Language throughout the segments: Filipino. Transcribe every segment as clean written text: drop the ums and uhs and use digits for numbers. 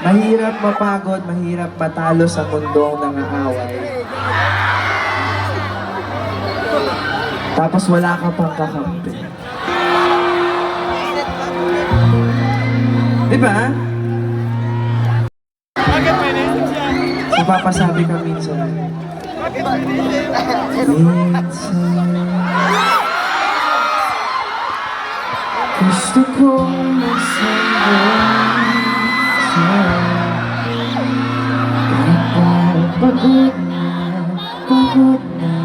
Mahirap mapagod, mahirap matalo sa mundong nangaaway. Tapos wala ka pang kakampi. Diba? Napapasabi ka minsan. Gusto kong magsambay sa'yo. Pagod na, pagod na.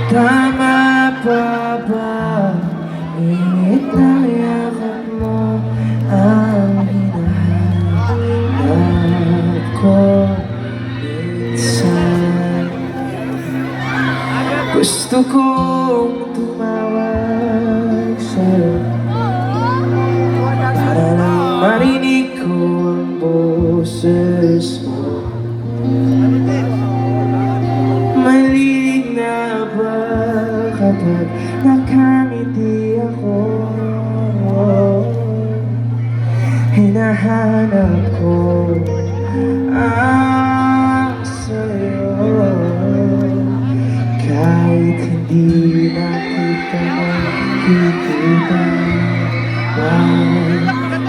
Tama pa ba? Itayakap mo ang hinahanap ko minsan. Gusto kong tumawag sa'yo para lang marinig ko ang boses mo. Mali na ba kapag nakangiti ako? Hinahanap ko ang sayo. Kahit hindi nakita makikita,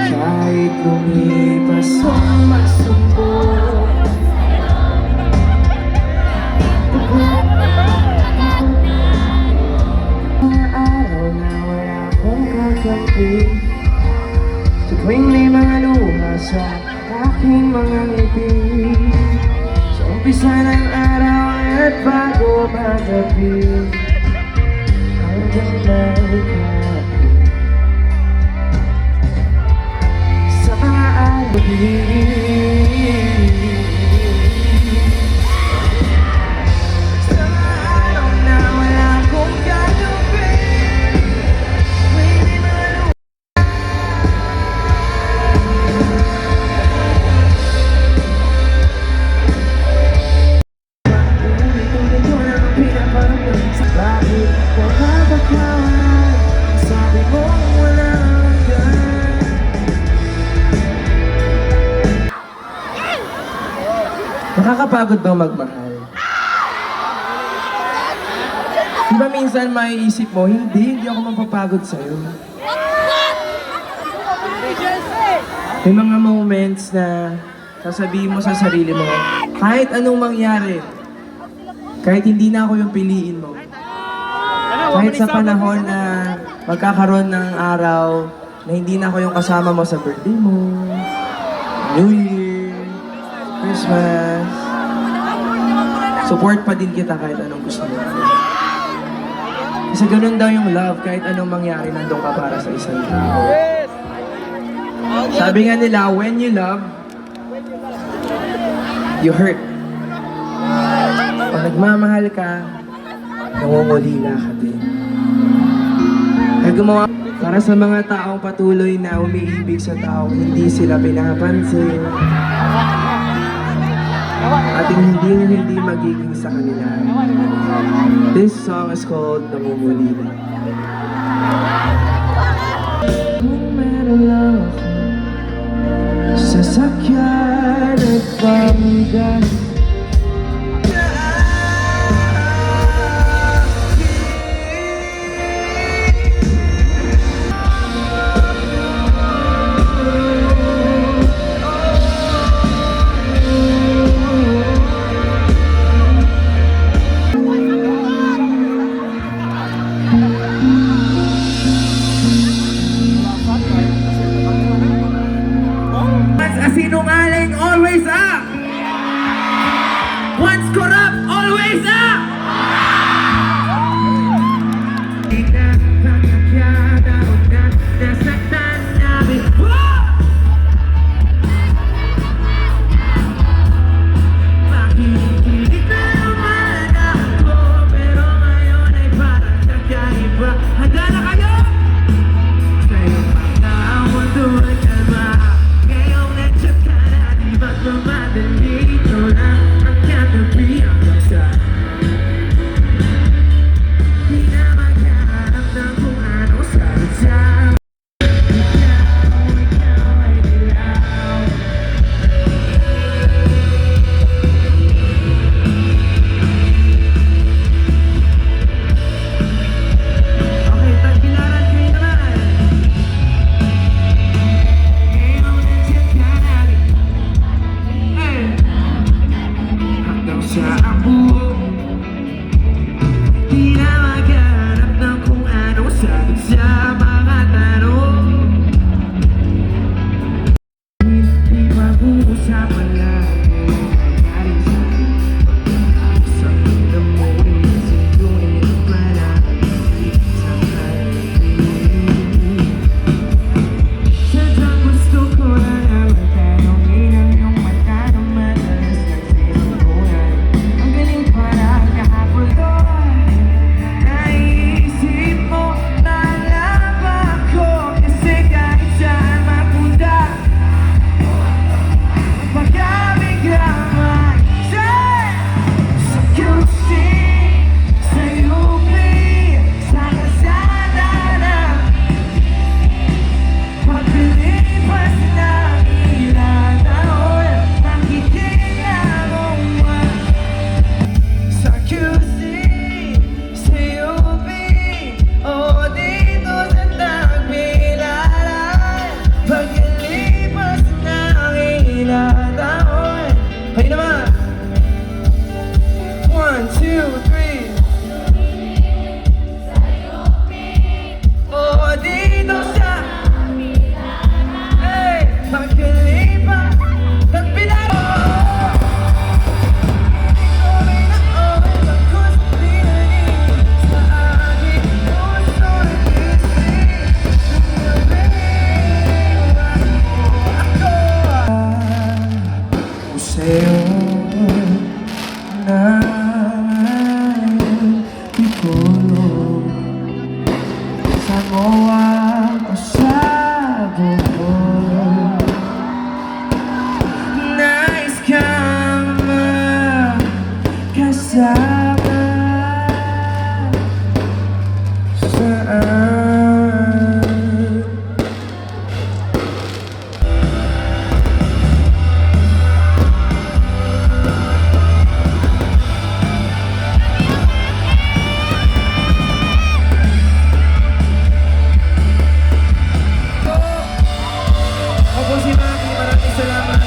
kahit lumipas ang magsumbong. Mga araw na wala akong kakampi, sa tuwing may mga luha sa aking mga ngiti. Sa umpisa ng araw at bago magabi, hanggang malikhapi sa mga alabi. Sa mga araw na wala akong gagawin, tuwing may mga luha. Bakit nakabakawan? Sabi mo wala hanggan. Nakakapagod bang magmahal? Di ba minsan maiisip mo, hindi ako mapapagod sa'yo. May mga moments na sasabihin mo sa sarili mo, kahit anong mangyari, kahit hindi na ako yung piliin mo, kahit sa panahon na magkakaroon ng araw na hindi na ako yung kasama mo sa birthday mo, New Year, Christmas, support pa din kita kahit anong gusto mo. Kasi ganun daw yung love, kahit anong mangyari, nandun ka para sa isang tao. Sabi nga nila, when you love, you hurt. Pag nagmamahal ka, nangungulila ka din. gumawa para sa mga taong patuloy na umiibig sa tao, hindi sila pinapansin. At hindi magiging sa kanila. This song is called Namumulila. Kung meron lang ako sasakyan at panggas, sinungaling, always up! Once corrupt, always up! Makikinig na naman ako, pero ngayon ay parang kakaiba. Handa na kayo? Sa'yo mga mundo ay kalma. Magmamadali, ito lang ang katabi hanggang sa di na maghanap ng kung ano sagot sa ikaw ay dilaw. Okay, tagbilaran kayo naman. Ngayon nandiyan ka na sa ako, di na maghanap ng kung anong sagot sa mga tanong. Hindi mag-uusapan lang kung nangyari sa akin. Sa mga mo, sintuin pala sa kainin. Sadyang gusto ko na naman tanongin ang iyong mata ng madalas na sinubuhan. Ang galing parang kahapon doon. Naisip mo, malaba ako. Kasi kahit saan mapunta, pagkabigla man sa QC, sa UP, sa kalsada na paglilipas ng ilang taon, nakikita mong sa QC, sa UP, o dito sa Tagbilaran. Paglipas ng ilang taon. Kayo naman! 1, 2, 3. O dito sa paglipas ng Tagbilaran. Sa'yo na ikulong sa mawag o sa bubong. Nais kang makasama saan. Ako si Maki, maraming salamat.